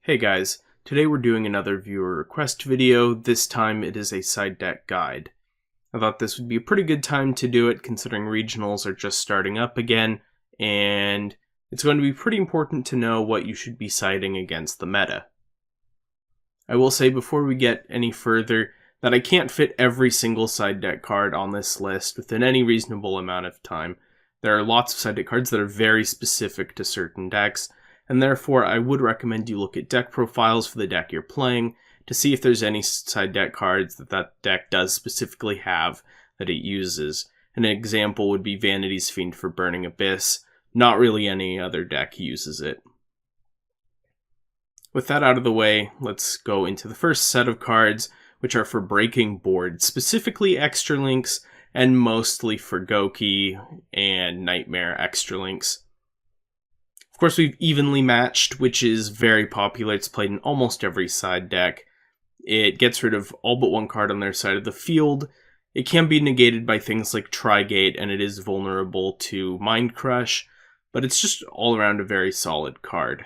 Hey guys, today we're doing another viewer request video. This time it is a side deck guide. I thought this would be a pretty good time to do it considering regionals are just starting up again, and it's going to be pretty important to know what you should be siding against the meta. I will say before we get any further that I can't fit every single side deck card on this list within any reasonable amount of time. There are lots of side deck cards that are very specific to certain decks, and therefore I would recommend you look at deck profiles for the deck you're playing to see if there's any side deck cards that deck does specifically have that it uses. An example would be Vanity's Fiend for Burning Abyss. Not really any other deck uses it. With that out of the way, let's go into the first set of cards, which are for breaking boards, specifically Extra Links, and mostly for Goki and Nightmare Extra Links. Of course, we've Evenly Matched, which is very popular. It's played in almost every side deck. It gets rid of all but one card on their side of the field. It can be negated by things like Trigate, and it is vulnerable to Mind Crush, but it's just all around a very solid card.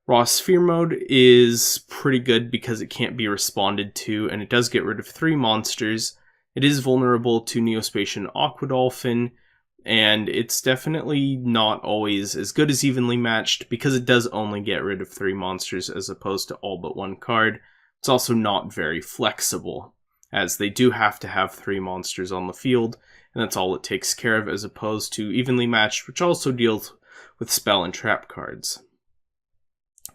Raw Sphere Mode is pretty good because it can't be responded to, and it does get rid of 3 monsters. It is vulnerable to Neospacian Aqua Dolphin, and it's definitely not always as good as Evenly Matched because it does only get rid of 3 monsters as opposed to all but 1 card. It's also not very flexible, as they do have to have 3 monsters on the field, and that's all it takes care of, as opposed to Evenly Matched, which also deals with spell and trap cards.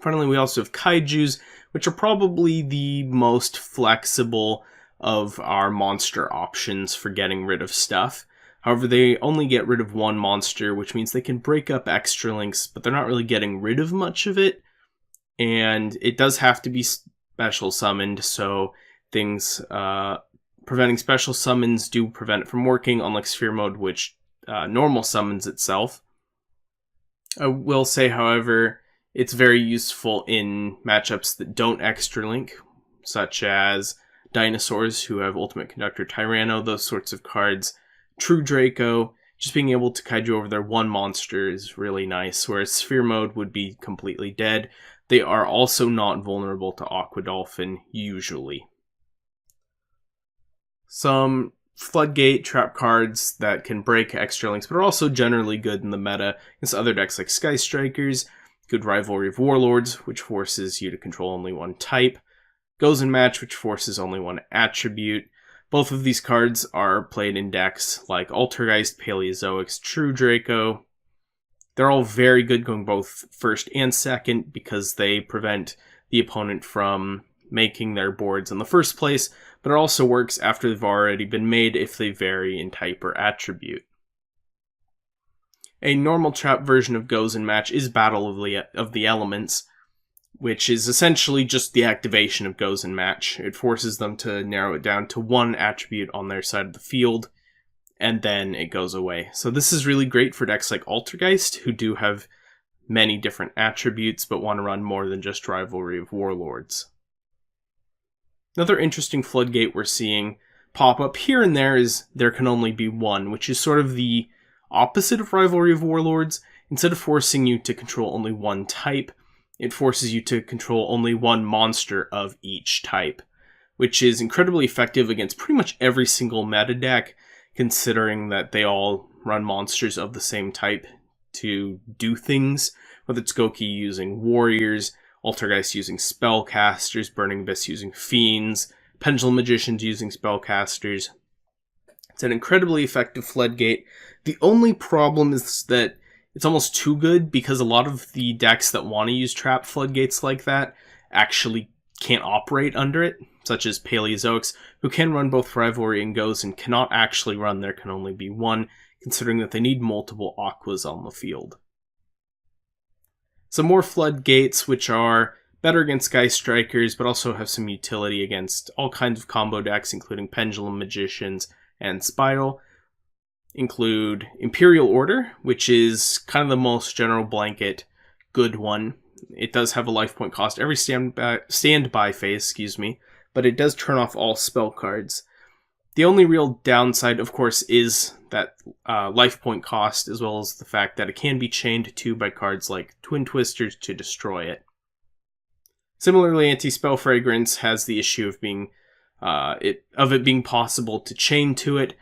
Finally, we also have Kaijus, which are probably the most flexible of our monster options for getting rid of stuff. However, they only get rid of 1 monster, which means they can break up Extra Links, but they're not really getting rid of much of it. And it does have to be special summoned, so things preventing special summons do prevent it from working, unlike Sphere Mode, which normal summons itself. I will say, however, it's very useful in matchups that don't Extra Link, such as Dinosaurs, who have Ultimate Conductor Tyranno, those sorts of cards. True Draco, just being able to kaiju over their 1 monster is really nice, whereas Sphere Mode would be completely dead. They are also not vulnerable to Aqua Dolphin, usually. Some Floodgate trap cards that can break Extra Links, but are also generally good in the meta against other decks like Sky Strikers, good Rivalry of Warlords, which forces you to control only 1 type, Gozen Match, which forces only 1 attribute. Both of these cards are played in decks like Altergeist, Paleozoics, True Draco. They're all very good going both first and second because they prevent the opponent from making their boards in the first place, but it also works after they've already been made if they vary in type or attribute. A normal trap version of Gozen Match is Battle of the Elements, which is essentially just the activation of Gozen Match. It forces them to narrow it down to 1 attribute on their side of the field, and then it goes away. So this is really great for decks like Altergeist, who do have many different attributes, but want to run more than just Rivalry of Warlords. Another interesting Floodgate we're seeing pop up here and there is There Can Only Be One, which is sort of the opposite of Rivalry of Warlords. Instead of forcing you to control only 1 type, it forces you to control only 1 monster of each type, which is incredibly effective against pretty much every single meta deck, considering that they all run monsters of the same type to do things, whether it's Goki using Warriors, Altergeist using Spellcasters, Burning Abyss using Fiends, Pendulum Magicians using Spellcasters. It's an incredibly effective Floodgate. The only problem is that it's almost too good because a lot of the decks that want to use trap floodgates like that actually can't operate under it, such as Paleozoics, who can run both Rivalry and Gozen, cannot actually run There Can Only Be One, considering that they need multiple Aquas on the field. Some more floodgates, which are better against Sky Strikers, but also have some utility against all kinds of combo decks, including Pendulum Magicians and Spiral, include Imperial Order, which is kind of the most general blanket good one. It does have a life point cost every standby phase, but it does turn off all spell cards. The only real downside, of course, is that life point cost, as well as the fact that it can be chained to by cards like Twin Twisters to destroy it. Similarly, Anti-Spell Fragrance has the issue of it being possible to chain to it,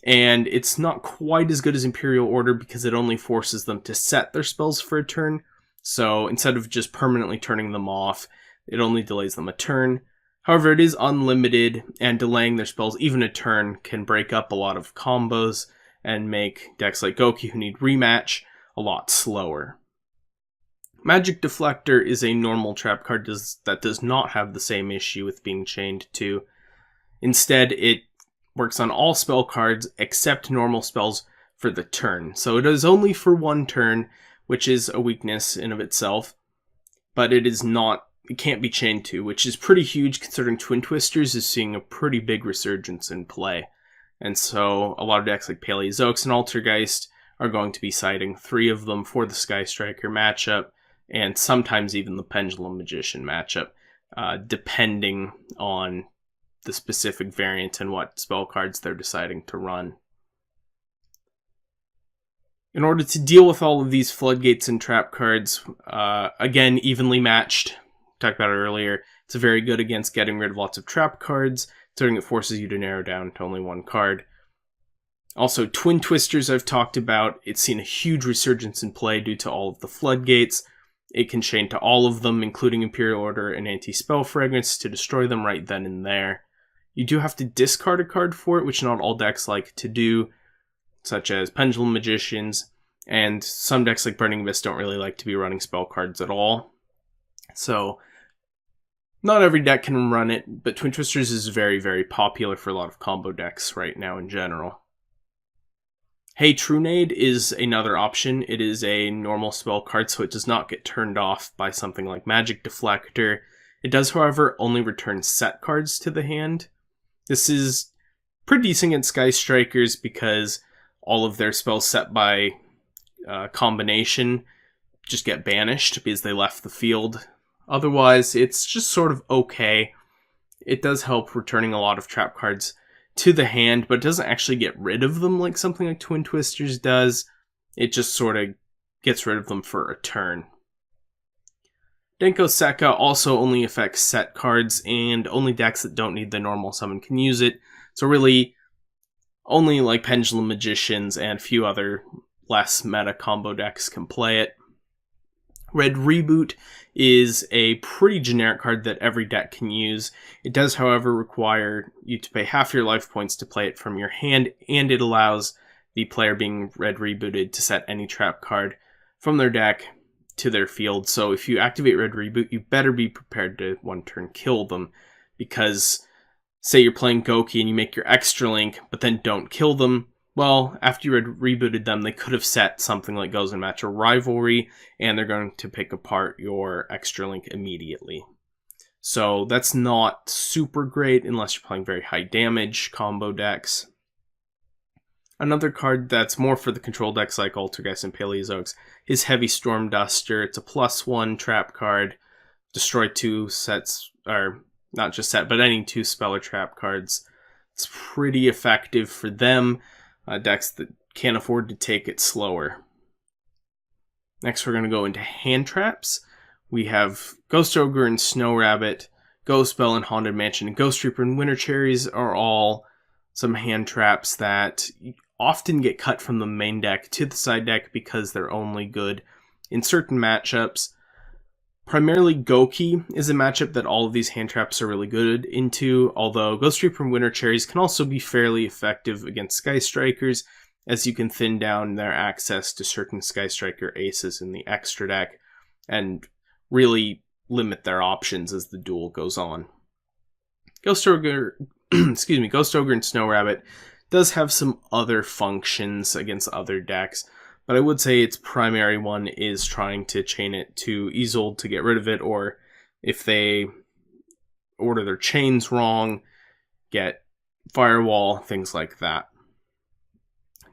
and it's not quite as good as Imperial Order because it only forces them to set their spells for a turn. So instead of just permanently turning them off, it only delays them a turn. However, it is unlimited, and delaying their spells even a turn can break up a lot of combos and make decks like Goki, who need rematch, a lot slower. Magic Deflector is a normal trap card that does not have the same issue with being chained to. Instead, it works on all spell cards except normal spells for the turn. So it is only for one turn, which is a weakness in of itself, but it can't be chained to, which is pretty huge considering Twin Twisters is seeing a pretty big resurgence in play. And so a lot of decks like Paleozoics and Altergeist are going to be citing 3 of them for the Sky Striker matchup, and sometimes even the Pendulum Magician matchup, depending on the specific variant and what spell cards they're deciding to run. In order to deal with all of these floodgates and trap cards, again, evenly matched, talked about it earlier, it's very good against getting rid of lots of trap cards, considering it forces you to narrow down to only one card. Also, Twin Twisters I've talked about, it's seen a huge resurgence in play due to all of the floodgates. It can chain to all of them, including Imperial Order and Anti-Spell Fragrance, to destroy them right then and there. You do have to discard a card for it, which not all decks like to do, such as Pendulum Magicians, and some decks like Burning Abyss don't really like to be running spell cards at all. So, not every deck can run it, but Twin Twisters is very, very popular for a lot of combo decks right now in general. Hey Trunade is another option. It is a normal spell card, so it does not get turned off by something like Magic Deflector. It does, however, only return set cards to the hand. This is pretty decent against Sky Strikers because all of their spells set by combination just get banished because they left the field. Otherwise, it's just sort of okay. It does help returning a lot of trap cards to the hand, but it doesn't actually get rid of them like something like Twin Twisters does. It just sort of gets rid of them for a turn. Denko Sekka also only affects set cards, and only decks that don't need the normal summon can use it. So really, only like Pendulum Magicians and a few other less meta combo decks can play it. Red Reboot is a pretty generic card that every deck can use. It does, however, require you to pay half your life points to play it from your hand, and it allows the player being Red Rebooted to set any trap card from their deck to their field. So if you activate Red Reboot, you better be prepared to one turn kill them, because say you're playing Goki and you make your Extra Link, but then don't kill them, well, after you had rebooted them, they could have set something like Gozen Match or Rivalry, and they're going to pick apart your Extra Link immediately. So that's not super great unless you're playing very high damage combo decks. Another card that's more for the control decks like Altergeist and Paleozoics is Heavy Storm Duster. It's a +1 trap card. Destroy 2 sets, or not just set, but any 2 spell or trap cards. It's pretty effective for them. Decks that can't afford to take it slower. Next, we're going to go into hand traps. We have Ghost Ogre and Snow Rabbit, Ghost Bell and Haunted Mansion, and Ghost Reaper and Winter Cherries are all some hand traps that often get cut from the main deck to the side deck because they're only good in certain matchups. Primarily Goki is a matchup that all of these hand traps are really good into, although Ghost Reaper and Winter Cherries can also be fairly effective against Sky Strikers, as you can thin down their access to certain Sky Striker aces in the extra deck, and really limit their options as the duel goes on. Ghost Ogre, Ghost Ogre and Snow Rabbit does have some other functions against other decks, but I would say its primary one is trying to chain it to Isolde to get rid of it, or if they order their chains wrong, get Firewall, things like that.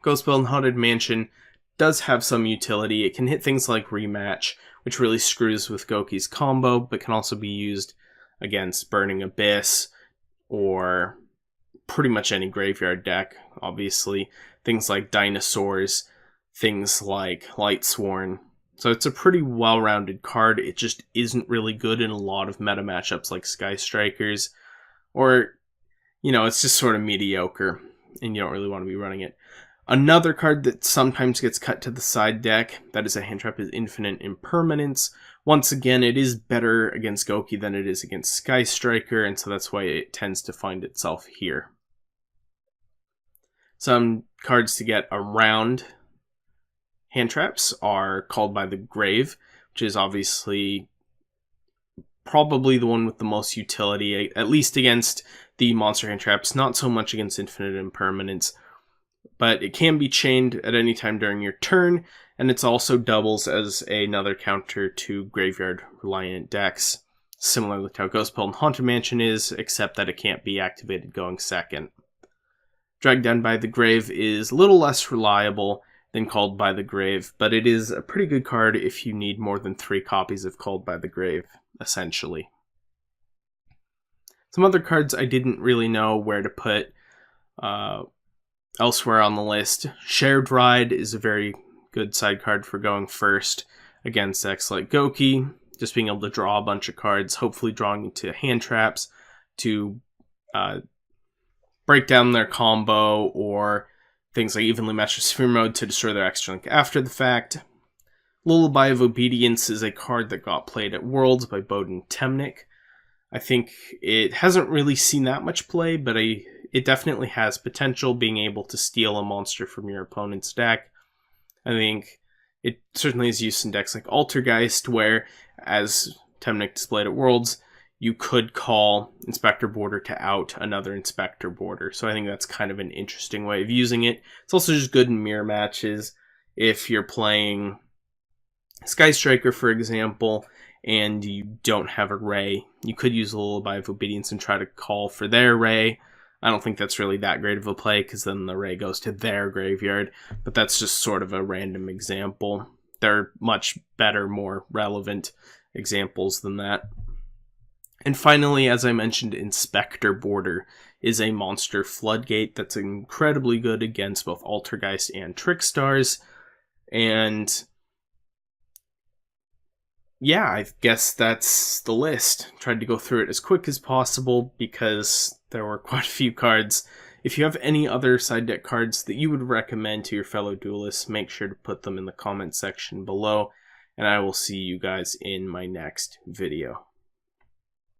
Ghostbell and Haunted Mansion does have some utility. It can hit things like Rematch, which really screws with Goki's combo, but can also be used against Burning Abyss, or pretty much any graveyard deck, obviously. Things like Dinosaurs, things like Lightsworn. So it's a pretty well-rounded card. It just isn't really good in a lot of meta matchups like Sky Strikers, or, it's just sort of mediocre, and you don't really want to be running it. Another card that sometimes gets cut to the side deck, that is a hand trap, is Infinite Impermanence. Once again, it is better against Goki than it is against Sky Striker, and so that's why it tends to find itself here. Some cards to get around hand traps are Called by the Grave, which is obviously probably the one with the most utility, at least against the monster hand traps, not so much against Infinite Impermanence. But it can be chained at any time during your turn, and it's also doubles as another counter to graveyard-reliant decks, similar to how Ghostpelt and Haunted Mansion is, except that it can't be activated going second. Dragged Down by the Grave is a little less reliable than Called by the Grave, but it is a pretty good card if you need more than 3 copies of Called by the Grave, essentially. Some other cards I didn't really know where to put elsewhere on the list. Shared Ride is a very good side card for going first against decks like Goki, just being able to draw a bunch of cards, hopefully drawing into hand traps to break down their combo, or things like Evenly Matched Sphere Mode to destroy their extra link after the fact. Lullaby of Obedience is a card that got played at Worlds by Bowden Temnik. I think it hasn't really seen that much play, but it definitely has potential, being able to steal a monster from your opponent's deck. I think it certainly is used in decks like Altergeist, where, as Temnik displayed at Worlds, you could call Inspector Boarder to out another Inspector Boarder. So I think that's kind of an interesting way of using it. It's also just good in mirror matches. If you're playing Sky Striker, for example, and you don't have a Ray, you could use a Lullaby of Obedience and try to call for their Ray. I don't think that's really that great of a play, because then the Ray goes to their graveyard, but that's just sort of a random example. There are much better, more relevant examples than that. And finally, as I mentioned, Inspector Boarder is a monster floodgate that's incredibly good against both Altergeist and Trickstars. And yeah, I guess that's the list. Tried to go through it as quick as possible because there were quite a few cards. If you have any other side deck cards that you would recommend to your fellow duelists, make sure to put them in the comment section below, and I will see you guys in my next video.